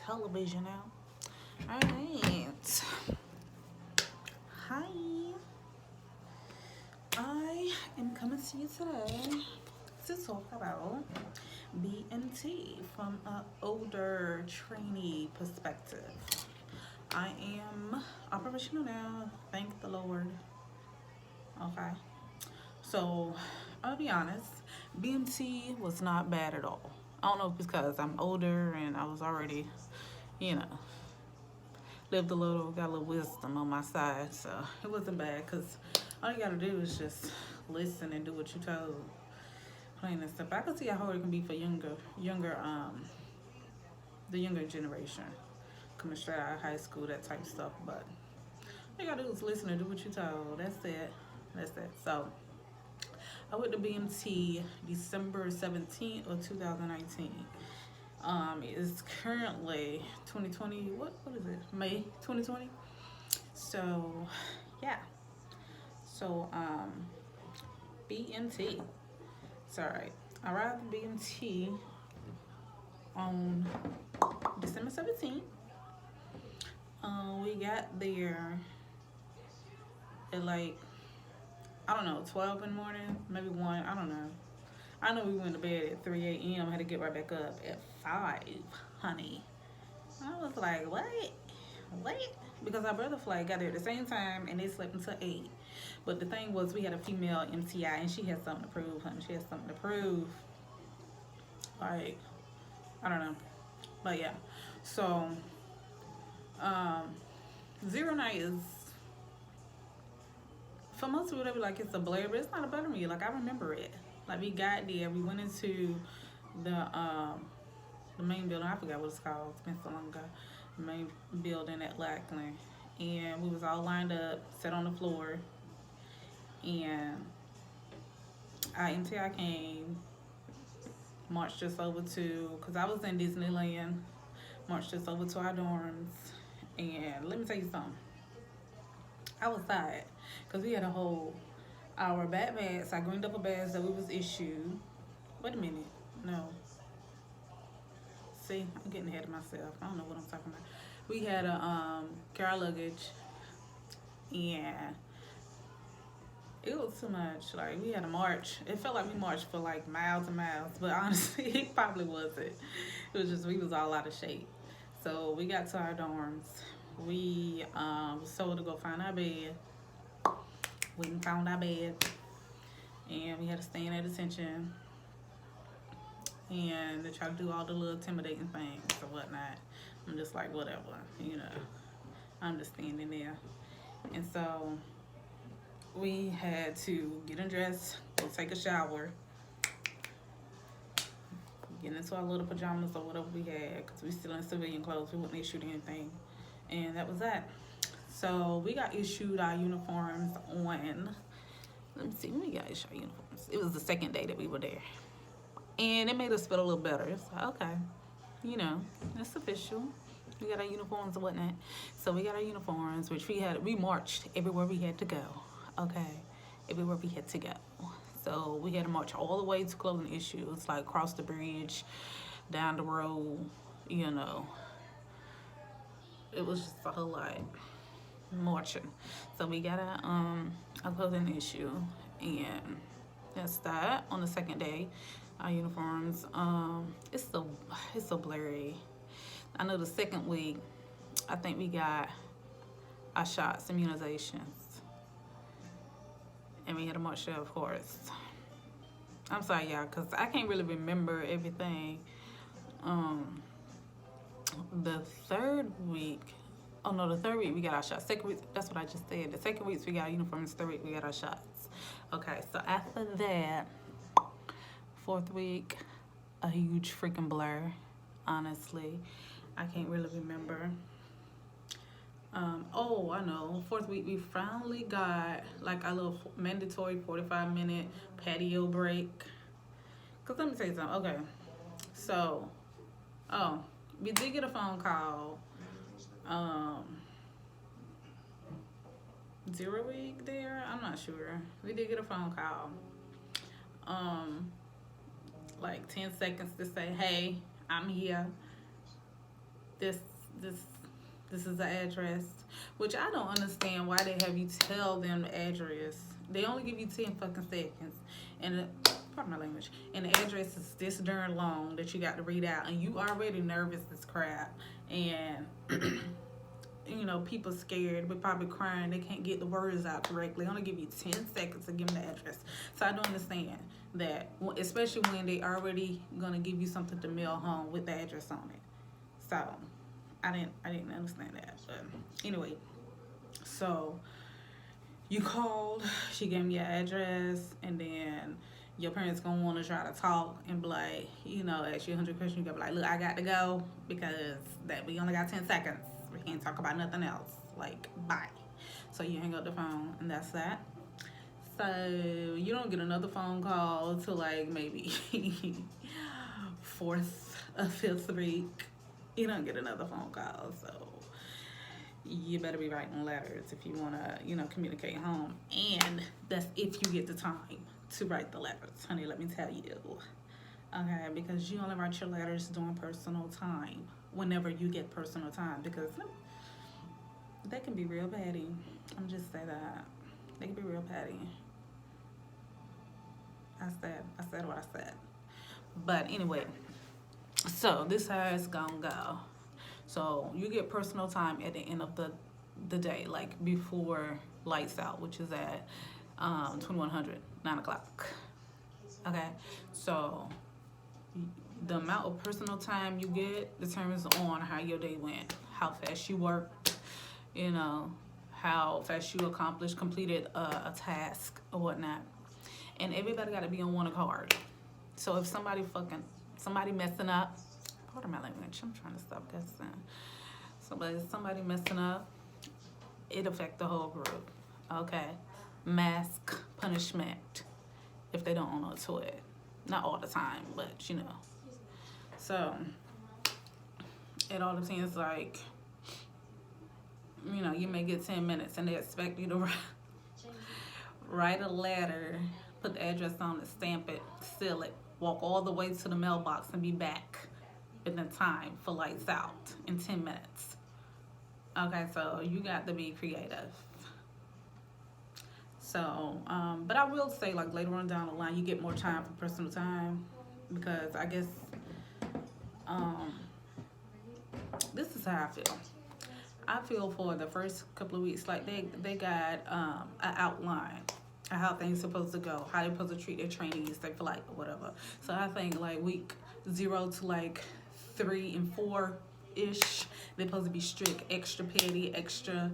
Television now. Alright. Hi. I am coming to you today to talk about BMT from an older trainee perspective. I am operational now, thank the Lord. Okay. So, I'll be honest, BMT was not bad at all. I don't know if it's because I'm older and I was already, you know, lived a little, got a little wisdom on my side. So, it wasn't bad because all you gotta do is just listen and do what you told. Plain and simple. I can see how hard it can be for the younger generation coming straight out of high school, that type of stuff. But all you gotta do is listen and do what you told. That's it. That's it. So, I went to BMT December 17th of 2019. It's currently 2020. What is it? May 2020. So, yeah. So, BMT. It's alright. I arrived at BMT on December 17th. We got there at like, I don't know, 12 in the morning, maybe 1, I don't know. I know we went to bed at 3 a.m. I had to get right back up at 5, honey. I was like, what? Because our brother flight got there at the same time and they slept until 8. But the thing was, we had a female MTI and she had something to prove, honey. She had something to prove. Like, I don't know. But yeah. So, zero night is, for most people, they be like, it's a blur, but it's not a blur to me. Like, I remember it. Like, we got there, we went into the main building. I forgot what it's called. It's been so long ago. The main building at Lackland. And we was all lined up, sat on the floor. And our MTI came, marched us over to, because I was in Disneyland, marched us over to our dorms. And let me tell you something. I was tired because we had a whole our bags, our green duffel bags that we was issued. Wait a minute, no. See, I'm getting ahead of myself. I don't know what I'm talking about. We had a car luggage, and it was too much. Like, we had a march. It felt like we marched for like miles and miles, but honestly, it probably wasn't. It was just we was all out of shape. So we got to our dorms. We was told to go find our bed. We found our bed, and we had to stand at attention, and they try to do all the little intimidating things or whatnot. I'm just like, whatever, you know. I'm just standing there, and so we had to get undressed, go take a shower, get into our little pajamas or whatever we had, because we still in civilian clothes. We wouldn't issue anything, and that was that. So we got issued our uniforms on, let me see, when we got issued our uniforms. It was the second day that we were there. And it made us feel a little better. It's like, okay, you know, it's official. We got our uniforms and whatnot. So we got our uniforms, which we marched everywhere we had to go. Okay, everywhere we had to go. So we had to march all the way to clothing issues, like cross the bridge, down the road, you know. It was just a whole lot. Marching. So we got a clothing issue, and that's that. On the second day, our uniforms, it's so blurry. I know the second week, I think we got our shots, immunizations, and we had to march there, of course. I'm sorry, y'all, because I can't really remember everything. The third week we got our shots. Second week, that's what I just said. The second week we got our uniforms. Third week we got our shots. Okay, so after that, fourth week, a huge freaking blur. Honestly, I can't really remember. Oh, I know. Fourth week we finally got like a little mandatory 45-minute patio break. Cause let me tell you something. Okay, so we did get a phone call. 0 week there, I'm not sure. We did get a phone call. like 10 seconds to say, hey, I'm here. This this this is the address. Which I don't understand why they have you tell them the address. They only give you 10 fucking seconds. And pardon my language. And the address is this darn long that you got to read out, and you already nervous as crap. And you know, people scared, but probably crying. They can't get the words out correctly. They only give you 10 seconds to give them the address. So I don't understand that, especially when they already gonna give you something to mail home with the address on it. So I didn't understand that. But anyway, so you called, she gave me your address, and then your parents gonna want to try to talk and be like, you know, ask you 100 questions. You gotta be like, look, I got to go because that we only got 10 seconds. We can't talk about nothing else. Like, bye. So you hang up the phone, and that's that. So you don't get another phone call till like maybe 4th or 5th week. You don't get another phone call. So you better be writing letters if you want to, you know, communicate home. And that's if you get the time to write the letters, honey, let me tell you. Okay, because you only write your letters during personal time, whenever you get personal time, because they can be real petty. I'm just saying that. They can be real petty. I said what I said. But anyway, so this is how it's gonna go. So you get personal time at the end of the day, like before lights out, which is at 2100, 9 o'clock. Okay, so the amount of personal time you get determines on how your day went, how fast you worked, you know, how fast you completed a task or whatnot. And everybody got to be on one accord. So if somebody messing up, pardon my language, I'm trying to stop cussing. Somebody messing up, it affect the whole group. Okay, mask punishment if they don't own up to it. Not all the time, but you know. So it all depends. Like, you know, you may get 10 minutes and they expect you to write a letter, put the address on it, stamp it, seal it, walk all the way to the mailbox and be back in the time for lights out in 10 minutes. Okay, so you got to be creative. So, but I will say, like, later on down the line, you get more time for personal time, because I guess this is how I feel. I feel for the first couple of weeks, like they got an outline of how things supposed to go, how they supposed to treat their trainees, they feel like whatever. So I think like week 0 to like 3 and 4-ish, they're supposed to be strict, extra petty, extra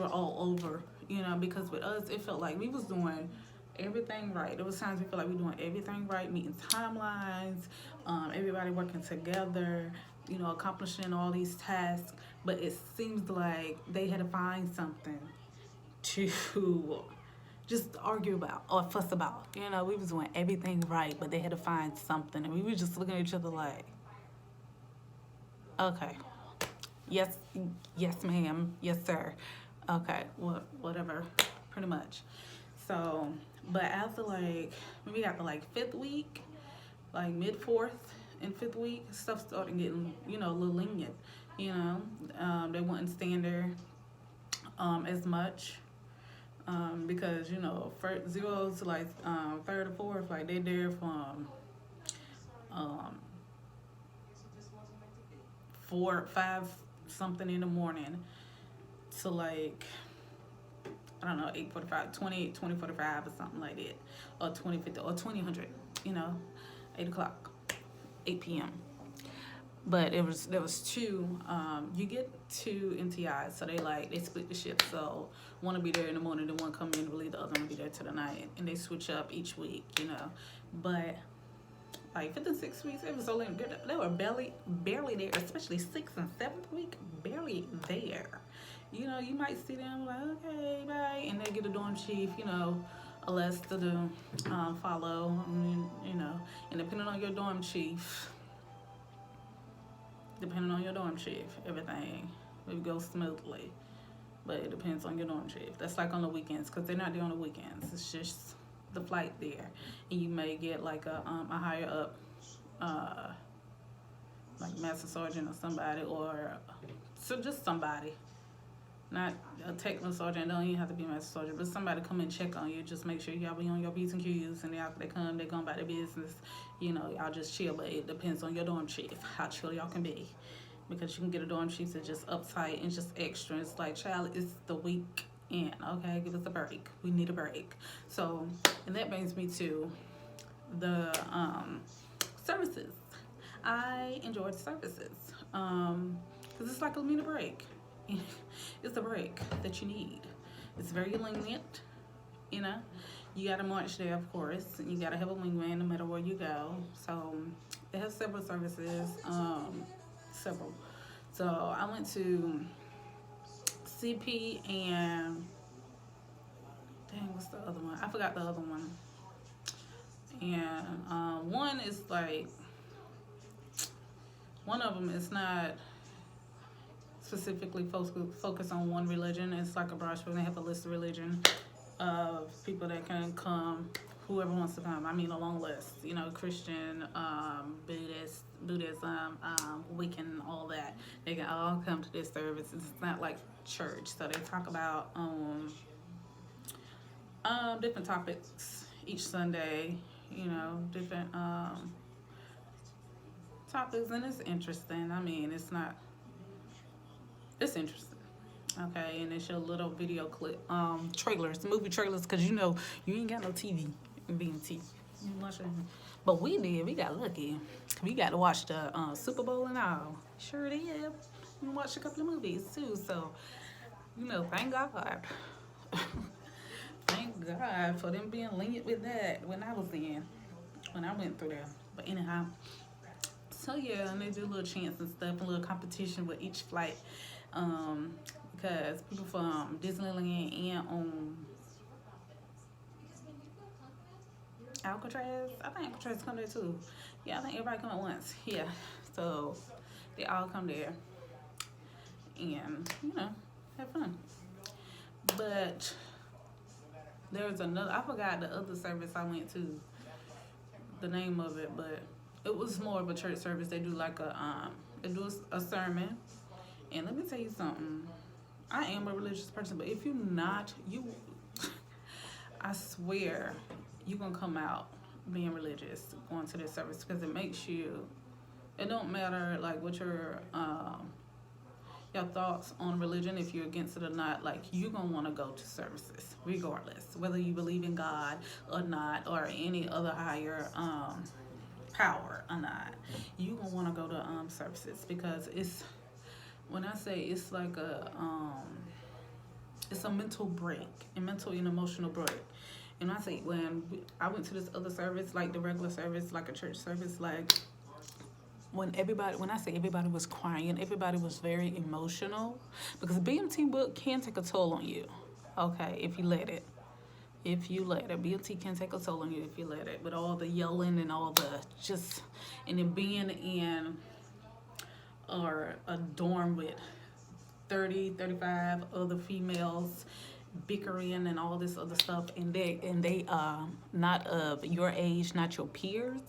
all over, you know, because with us, it felt like we was doing everything right. There was times we felt like we were doing everything right, meeting timelines, everybody working together, you know, accomplishing all these tasks. But it seems like they had to find something to just argue about or fuss about. You know, we was doing everything right, but they had to find something, and we were just looking at each other like, okay, yes ma'am, yes sir, okay, whatever, pretty much. So, but after like, we got to like 5th week, like mid 4th and 5th week, stuff started getting, you know, a little lenient. You know, they wouldn't stand there as much, because, you know, 0 to like 3rd or 4th, like they're there from 4, 5 something in the morning to like, I don't know, 8:45, 20:45 or something like that, or 20:50 or 20:00, you know, 8 o'clock, 8 p.m. But there was 2. You get 2 NTIs, so they split the shift. So one will be there in the morning, then one come in to relieve the other one will be there till the night, and they switch up each week, you know. But like 5th and 6th weeks, it was only good. They were barely there, especially 6th and 7th week, barely there. You know, you might see them like, okay, bye, and they get a dorm chief, you know, a list to do, follow. I mean, you know, and depending on your dorm chief, everything will go smoothly. But it depends on your dorm chief. That's like on the weekends, because they're not there on the weekends. It's just the flight there, and you may get like a higher up, like master sergeant or somebody, or so just somebody, not a technical sergeant. Don't even have to be a master sergeant, but somebody come and check on you. Just make sure y'all be on your P's and Q's, and after they come, they going about their business. You know, y'all just chill, but it depends on your dorm chief how chill y'all can be, because you can get a dorm chief that's just uptight and just extra. It's like, child, it's the weekend, okay? Give us a break. We need a break. So, and that brings me to the services. I enjoyed the services because it's like a mini break. It's the break that you need. It's very lenient, you know. You gotta march there, of course, and you gotta have a wingman no matter where you go. So they have several services, several. So I went to CP and dang, what's the other one? I forgot the other one. And one is like, one of them is not specifically focused on one religion. It's like a brochure. They have a list of religion of people that can come, whoever wants to come. I mean, a long list. You know, Christian, Buddhism, Wiccan, all that. They can all come to this service. It's not like church. So they talk about different topics each Sunday. You know, different topics, and it's interesting. I mean, it's interesting. Okay, and they show little video clip, trailers, movie trailers, because you know, you ain't got no TV in BMT. But we did, we got lucky. We got to watch the Super Bowl and all. Sure did. We watched a couple of movies too, so, you know, thank God. Thank God for them being lenient with that when I went through there. But anyhow, so yeah, and they do little chants and stuff, and a little competition with each flight. Because people from Disneyland and Alcatraz, I think Alcatraz come there too. Yeah, I think everybody come at once. Yeah, so they all come there and, you know, have fun. But there's another, I forgot the other service I went to, the name of it, but it was more of a church service. They do like they do a sermon. And let me tell you something. I am a religious person, but if you're not, I swear, you're going to come out being religious, going to this service, because it makes you, it don't matter, like, what your thoughts on religion, if you're against it or not, like, you're going to want to go to services, regardless, whether you believe in God or not, or any other higher power or not. You're going to want to go to services, because it's, when I say it's like it's a mental break, a mental and emotional break. And I say, when I went to this other service, like the regular service, like a church service, like when I say everybody was crying, everybody was very emotional, because BMT book can take a toll on you, okay, if you let it. BMT can take a toll on you if you let it. But all the yelling and all the just, and then being in or a dorm with 30, 35 other females bickering and all this other stuff, and they not of your age, not your peers,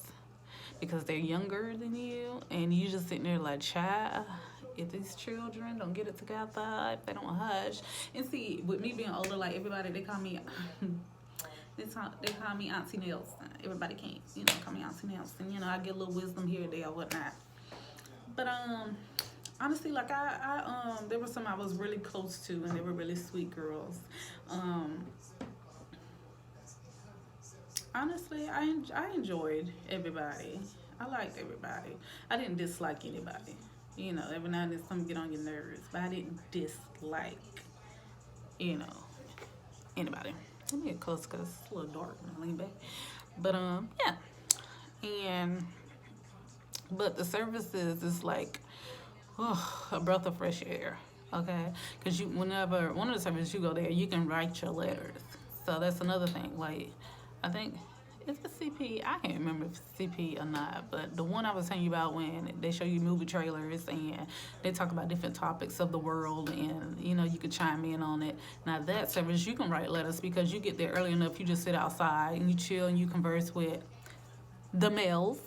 because they're younger than you, and you just sitting there like, child, if these children don't get it together, if they don't hush. And see, with me being older, like everybody, they call me they call me Auntie Nelson. Everybody can't, you know, call me Auntie Nelson. You know, I get a little wisdom here or there or whatnot. But honestly, like I there were some I was really close to, and they were really sweet girls. Honestly, I enjoyed everybody. I liked everybody. I didn't dislike anybody. You know, every now and then some get on your nerves, but I didn't dislike, you know, anybody. Let me get close because it's a little dark when I lean back. But yeah, but the services is like, a breath of fresh air, okay? Because whenever one of the services you go there, you can write your letters. So that's another thing. Like, I think Is it CP? I can't remember if it's CP or not, but the one I was telling you about when they show you movie trailers and they talk about different topics of the world and you can chime in on it. Now that service you can write letters because you get there early enough, you just sit outside and you chill and you converse with the males.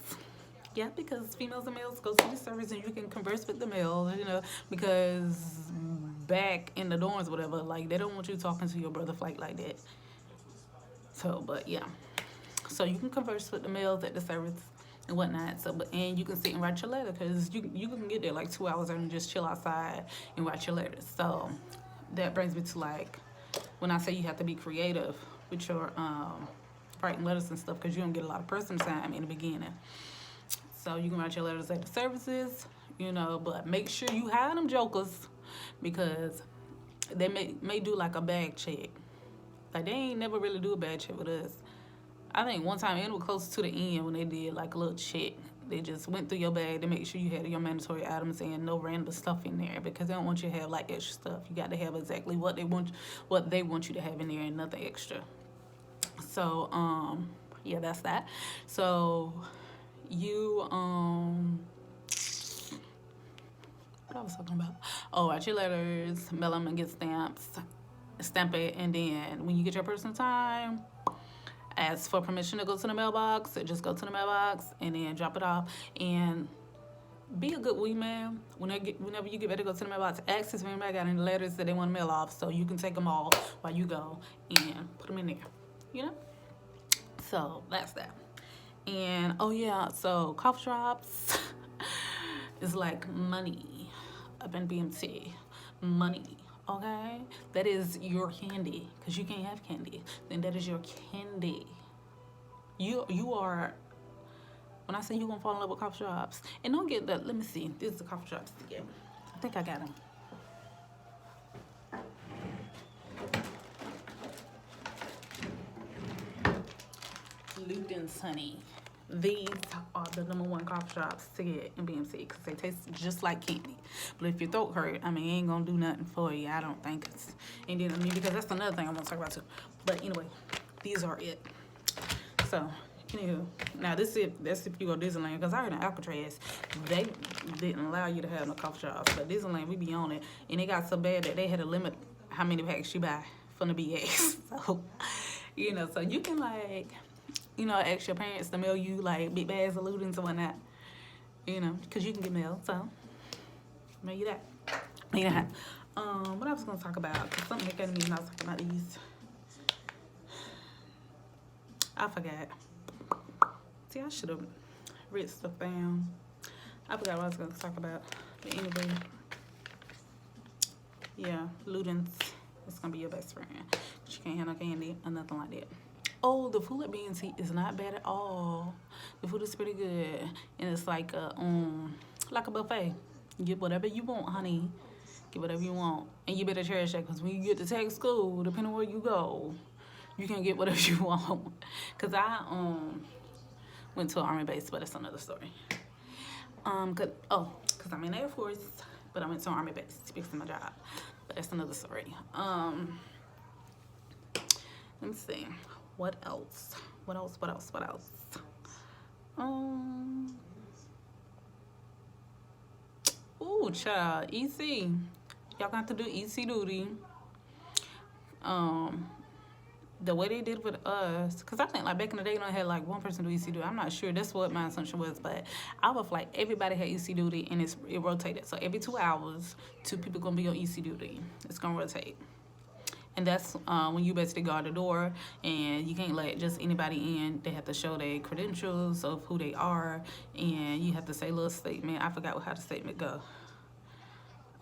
Yeah, because females and males go to the service and you can converse with the males, because back in the dorms, whatever, like they don't want you talking to your brother like that. So, but yeah. So you can converse with the males at the service and whatnot. So, and you can sit and write your letter because you can get there like 2 hours early and just chill outside and write your letters. So that brings me to like when I say you have to be creative with your writing letters and stuff because you don't get a lot of person time in the beginning. So you can write your letters at the services, but make sure you hide them jokers because they may do like a bag check. Like they ain't never really do a bag check with us. I think one time it was close to the end when they did like a little check. They just went through your bag to make sure you had your mandatory items and no random stuff in there because they don't want you to have like extra stuff. You got to have exactly what they want you to have in there and nothing extra. So yeah, that's that. So you what I was talking about? Oh, write your letters, mail them and get stamps, stamp it, and then when you get your personal time, ask for permission to go to the mailbox. Just go to the mailbox and then drop it off. And be a good wingman. Whenever you get ready to go to the mailbox, ask if anybody got any letters that they want to mail off so you can take them all while you go and put them in there. So that's that. And oh yeah, so cough drops is like money up in BMT. Money. Okay, that is your candy because you can't have candy. Then that is your candy. You are. When I say you gonna fall in love with cough drops, and don't get that. Let me see. This is the cough drops again. I think I got them. Luden's honey. These are the #1 cough drops to get in BMC because they taste just like candy. But if your throat hurt, it ain't gonna do nothing for you. I don't think it's. And then because that's another thing I want to talk about too. But anyway, these are it. So, now that's if you go to Disneyland because I heard in Alcatraz they didn't allow you to have no cough drops. But Disneyland we be on it, and it got so bad that they had to limit how many packs you buy from the BX. So, so you can like. Ask your parents to mail you like big bags of Ludens and whatnot. Because you can get mail. So, mail you that. What I was going to talk about, because something that came to me when I was talking about these. I forgot. See, I should have written stuff down. I forgot what I was going to talk about. But anyway, yeah, Ludens. It's going to be your best friend. But you can't have no candy or nothing like that. Oh, the food at BMT is not bad at all. The food is pretty good, and it's like a buffet. You get whatever you want, honey. Get whatever you want, and you better cherish that because when you get to tech school, depending on where you go, you can get whatever you want. Cause I went to an Army base, but that's another story. Cause I'm in the Air Force, but I went to an Army base because of my job, but that's another story. Let me see. What else? Ooh, child, EC. Y'all got to do EC duty. The way they did with us, because I think like back in the day, they had like one person do EC duty. I'm not sure. That's what my assumption was, but I was like everybody had EC duty and it rotated. So every 2 hours, 2 people gonna be on EC duty. It's gonna rotate. And that's when you basically guard the door and you can't let just anybody in. They have to show their credentials of who they are and you have to say a little statement. I forgot how the statement go.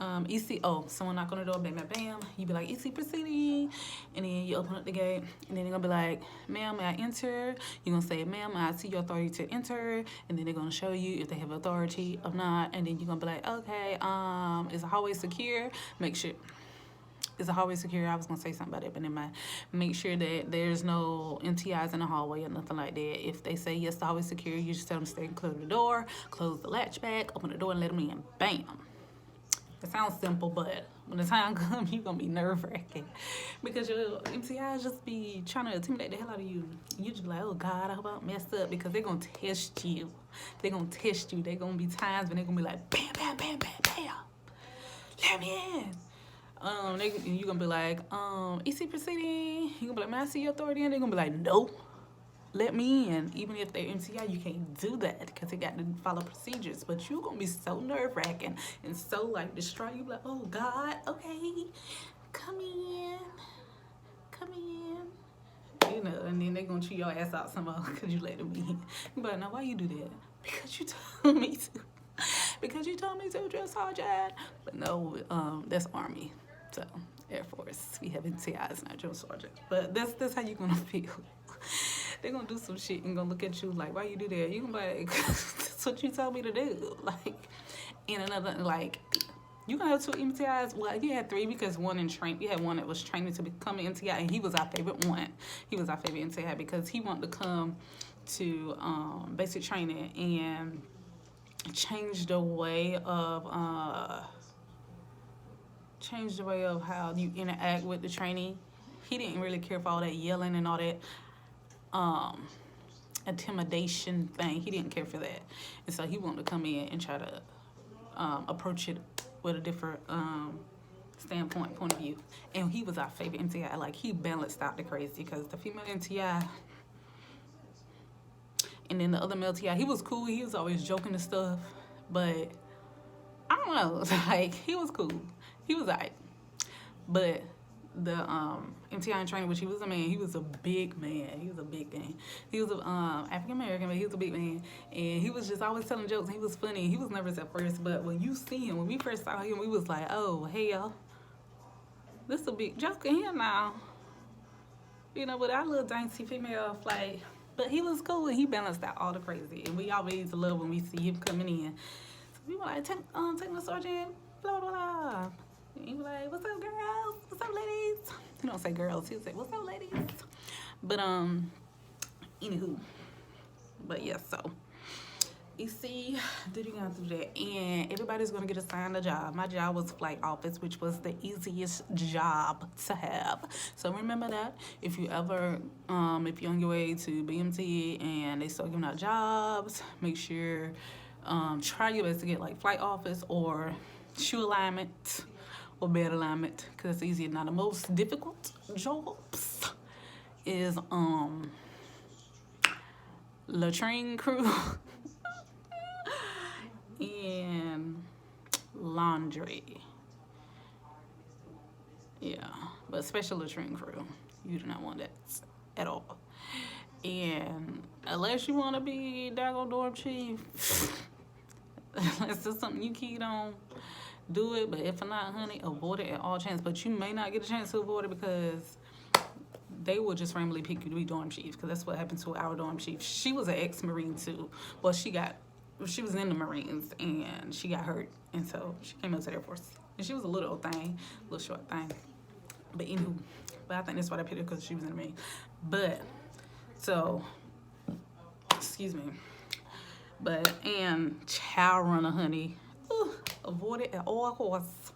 EC, someone knock on the door, bam, bam, bam. You be like, EC proceeding. And then you open up the gate and then they're gonna be like, ma'am, may I enter? You're gonna say, ma'am, I see your authority to enter. And then they're gonna show you if they have authority or not. And then you're gonna be like, okay, is the hallway secure? Make sure. Is the hallway secure? I was going to say something about it, but never mind. Make sure that there's no MTIs in the hallway or nothing like that. If they say, yes, the hallway's secure, you just tell them to stay and close the door, close the latch back, open the door and let them in. Bam. It sounds simple, but when the time comes, you're going to be nerve-wracking. Because your MTIs just be trying to intimidate the hell out of you. You just be like, oh, God, I hope I don't mess up. Because they're going to test you. They're going to test you. They're going to be times when they're going to be like, bam, bam, bam, bam, bam. Let me in. You're going to be like, EC proceeding. You're going to be like, may I see your authority? And they're going to be like, no. Let me in. Even if they're MTI, you can't do that because they got to follow procedures. But you're going to be so nerve-wracking and so, like, distraught. You're like, oh, God, okay, come in. Come in. You know, and then they're going to chew your ass out somehow because you let them in. But now, why you do that? Because you told me to. Because you told me to, drill sergeant. But no, that's Army. So, Air Force. We have MTIs, not drill sergeant. But that's how you're going to feel. They're going to do some shit and going to look at you like, why you do that? You can be like, that's what you told me to do. Like, and another, like, you can have 2 MTIs. Well, you had 3 because one in train. You had one that was training to become an MTI, and he was our favorite one. He was our favorite MTI because he wanted to come to basic training and change the way of how you interact with the training. He didn't really care for all that yelling and all that intimidation thing. He didn't care for that, and so he wanted to come in and try to approach it with a different point of view. And he was our favorite MTI. Like, he balanced out the crazy because the female MTI and then the other male TI, he was cool. He was always joking and stuff, but I don't know. Like, he was cool. He was alright, but the MTI in training, which he was a man, he was a big man. He was a big man. He was African American, but he was a big man, and he was just always telling jokes. And he was funny. He was nervous at first, but when you see him, when we first saw him, we was like, oh hell, this a big joke in here now. You know, with our little dainty female flight. But he was cool, and he balanced out all the crazy. And we always love when we see him coming in. So we were like, take my sergeant, blah blah blah. And he was like, what's up, girls? What's up, ladies? He don't say girls. He would say, what's up, ladies? But, anywho. But, yeah, so. You see, did you guys do that? And everybody's going to get assigned a job. My job was flight office, which was the easiest job to have. So, remember that. If you ever, if you're on your way to BMT and they start giving out jobs, make sure, try your best to get, like, flight office or shoe alignment or bed alignment, because it's easier. Now, the most difficult jobs is latrine crew and laundry. Yeah, but special latrine crew, you do not want that at all. And unless you want to be daggone dorm chief, unless it's something you keyed on, do it. But if not, honey, avoid it at all chances. But you may not get a chance to avoid it because they will just randomly pick you to be dorm chief, because that's what happened to our dorm chief. She was an ex-Marine too. Well, she was in the Marines and she got hurt, and so she came up to the Air Force. And she was a little thing, little short thing. But anywho, I think that's why I picked her, because she was in the Marines. But so, excuse me. But and child runner, honey. Avoid it at all costs.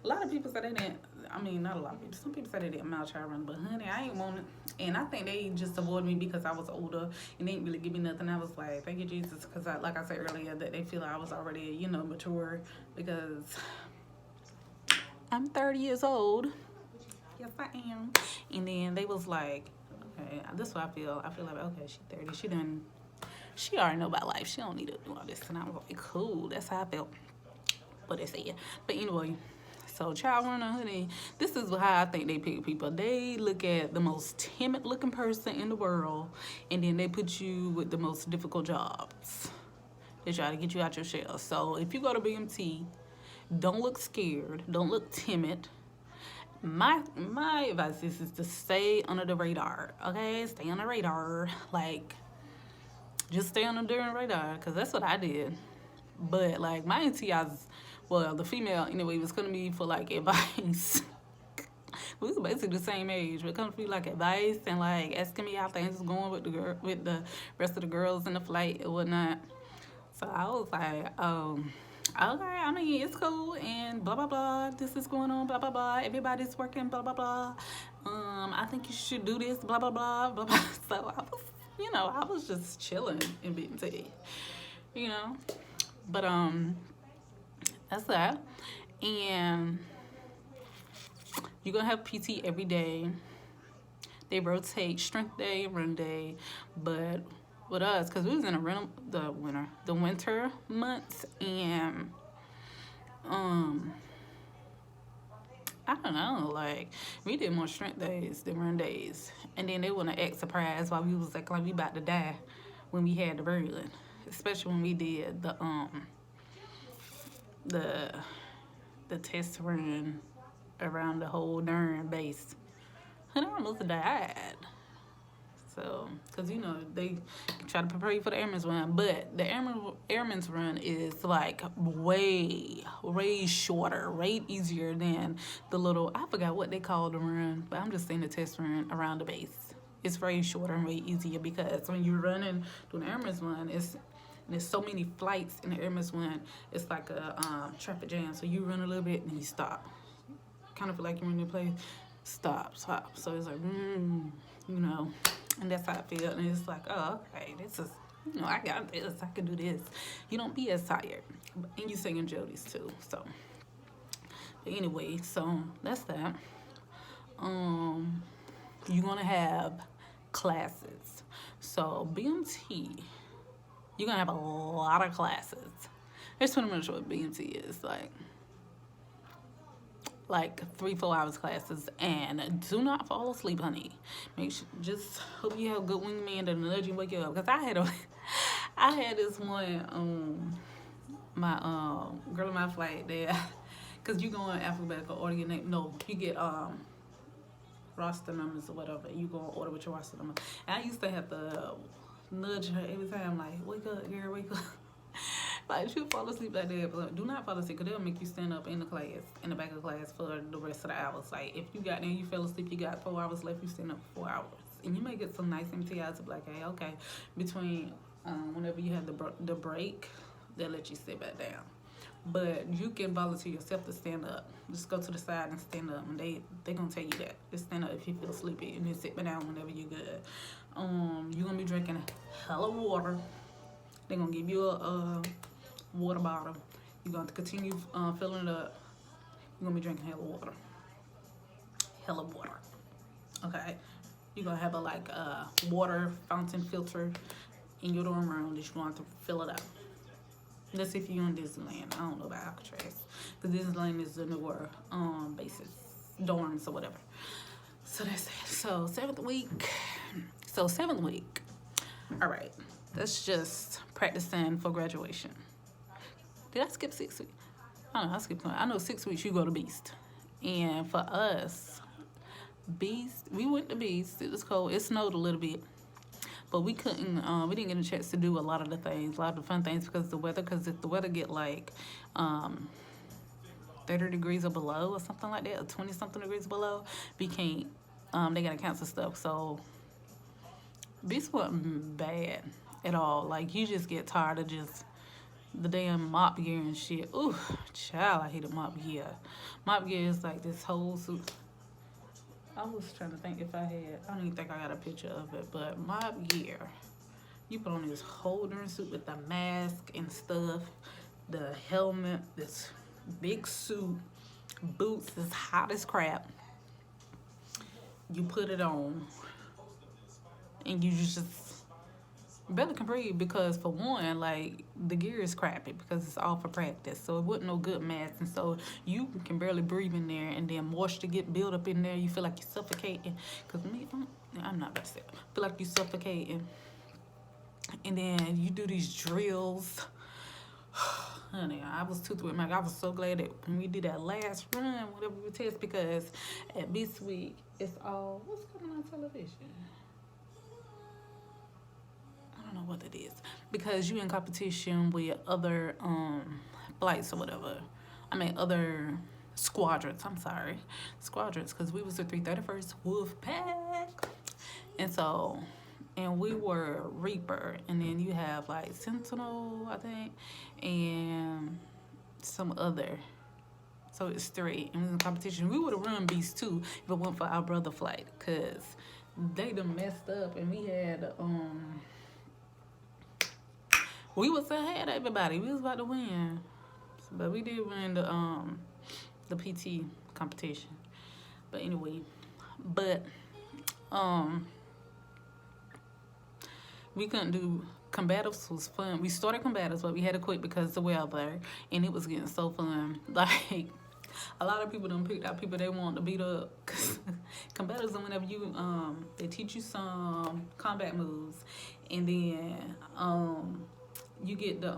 A lot of people say they didn't. I mean, not a lot of people. Some people say they didn't mind child running, but honey, I ain't want it. And I think they just avoided me because I was older and they didn't really give me nothing. I was like, thank you, Jesus, because like I said earlier, that they feel like I was already, you know, mature, because I'm 30 years old. Yes, I am. And then they was like, okay, this is what I feel. I feel like, okay, she's 30. She already know about life. She don't need to do all this. And I was like, cool. That's how I felt. But they said, but anyway, so child runner, honey, this is how I think they pick people. They look at the most timid looking person in the world, and then they put you with the most difficult jobs. They try to get you out your shell. So if you go to BMT, don't look scared, don't look timid. My advice is to stay under the radar, okay? Stay on the radar. Like, just stay on the radar, because that's what I did. But, like, my NTIs, well, the female, anyway, was coming to me for, like, advice. We was basically the same age. But coming to me, like, advice and, like, asking me how things was going with the rest of the girls in the flight and whatnot. So I was like, Okay, I mean, it's cool and blah blah blah. This is going on, blah blah blah. Everybody's working, blah blah blah. I think you should do this, blah blah blah, blah blah. So I was, I was just chilling in BMT, you know. But that's that. And you're gonna have PT every day. They rotate strength day, run day, but with us, because we was in the winter months, and I don't know, like we did more strength days than run days, and then they want to act surprised while we was like we about to die when we had the run, especially when we did the the test run around the whole darn base. And I almost died. So, because they try to prepare you for the airman's run, but the airman's run is like way, way shorter, way easier than the little, I forgot what they call the run, but I'm just saying the test run around the base. It's way shorter and way easier because when you're running doing the airman's run, there's so many flights in the airman's run, it's like a traffic jam. So you run a little bit and then you stop. Kind of feel like you're in a place, stop. So it's like, and that's how I feel. And it's like, oh, okay, this is, I got this. I can do this. You don't be as tired. And you singing Jody's too. So, but anyway, so that's that. You're going to have classes. So, BMT, you're going to have a lot of classes. There's 20 minutes what BMT is. Like 3-4 hours classes, and do not fall asleep, honey. Just hope you have a good wingman to nudge you, wake you up. Cause I had this one my girl in my flight there, cause you go in alphabetical order. Your name, no, you get roster numbers or whatever. You go in order with your roster number. And I used to have to nudge her every time, like, wake up, girl, wake up. Like, she'll fall asleep like that, but do not fall asleep, because they'll make you stand up in the class, in the back of the class for the rest of the hours. Like, if you got there, you fell asleep, you got 4 hours left, you stand up for 4 hours. And you may get some nice MTIs to be like, hey, okay, between whenever you have the break, they'll let you sit back down. But you can volunteer yourself to stand up. Just go to the side and stand up, and they gonna tell you that. Just stand up if you feel sleepy, and then sit back down whenever you're good. You're gonna be drinking hella water. They're gonna give you a water bottle. You're going to continue filling it up. You're going to be drinking hella water. Okay? You're going to have a water fountain filter in your dorm room that you're going to fill it up. That's if you're in Disneyland. I don't know about Alcatraz, because Disneyland is the newer bases, dorms or whatever. So that's it. So seventh week. All right. That's just practicing for graduation. Did I skip 6 weeks? I don't know. I skipped 1. I know 6 weeks you go to Beast. And for us, Beast, we went to Beast. It was cold. It snowed a little bit. But we couldn't, we didn't get a chance to do a lot of the things, a lot of the fun things because of the weather. Because if the weather get like 30 degrees or below or something like that, or 20-something degrees below, we can't, they got to cancel stuff. So Beast wasn't bad at all. Like, you just get tired of just the damn mop gear and shit. Ooh, child, I hated mop gear. Mop gear is like this whole suit. I was trying to think if I don't even think I got a picture of it, but mop gear. You put on this whole darn suit with the mask and stuff, the helmet, this big suit, boots is hot as crap. You put it on, and you just barely can breathe because, for one, like, the gear is crappy because it's all for practice, so it wasn't no good mask, and so you can barely breathe in there, and then moisture get built up in there. You feel like you're suffocating. Because me, I'm not about to say it. Feel like you're suffocating, and then you do these drills. Honey, I was too through it. I was so glad that when we did that last run, whatever we test, because at this week it's all what's coming on television. I don't know what it is, because you in competition with other flights or whatever. I mean, other squadrons. I'm sorry, squadrons, because we was the 331st Wolf Pack, and so, and we were Reaper, and then you have like Sentinel, I think, and some other. So it's 3. And we was in competition. We would have run Beast 2 if it weren't for our brother flight. Because they done messed up. And we had, we was ahead of everybody. We was about to win. But we did win the PT competition. But anyway. But, we couldn't do combatives. Was fun. We started combatives, but we had to quit because of the weather, and it was getting so fun. Like, a lot of people done picked out people they want to beat up. Combatives, whenever you they teach you some combat moves, and then you get the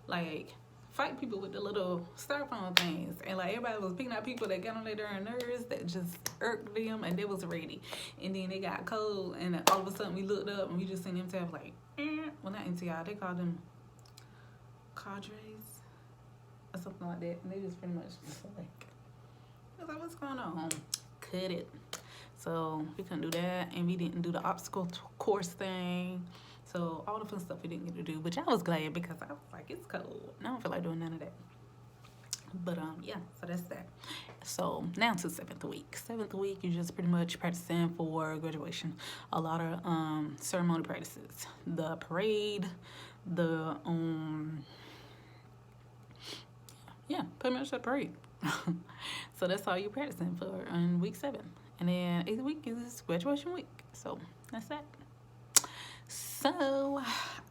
like fight people with the little styrofoam things, and like everybody was picking out people that got on their darn nerves that just irked them, and they was ready. And then they got cold, and then all of a sudden we looked up and we just seen them tap like, well, not NTI, they call them cadres or something like that, and they just pretty much just like, I was like, what's going on? Cut it. So we couldn't do that, and we didn't do the obstacle course thing. So all the fun stuff we didn't get to do, which I was glad because I was like, it's cold. I don't feel like doing none of that. But yeah, so that's that. So now to 7th week. 7th week, you're just pretty much practicing for graduation. A lot of ceremony practices. The parade, the yeah, pretty much the parade. So that's all you're practicing for in week 7. And then 8th week is graduation week. So that's that. So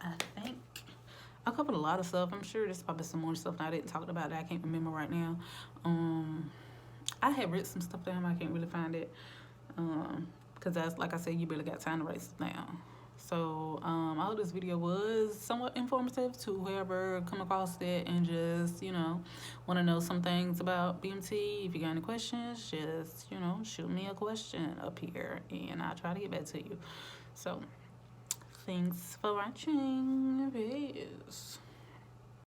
I think I covered a lot of stuff. I'm sure there's probably some more stuff that I didn't talk about that I can't remember right now. I had written some stuff down. I can't really find it because that's, like I said, you really got time to write stuff down. So all this video was somewhat informative to whoever come across it and just, you know, want to know some things about BMT. If you got any questions, just, you know, shoot me a question up here and I'll try to get back to you. So thanks for watching. Peace.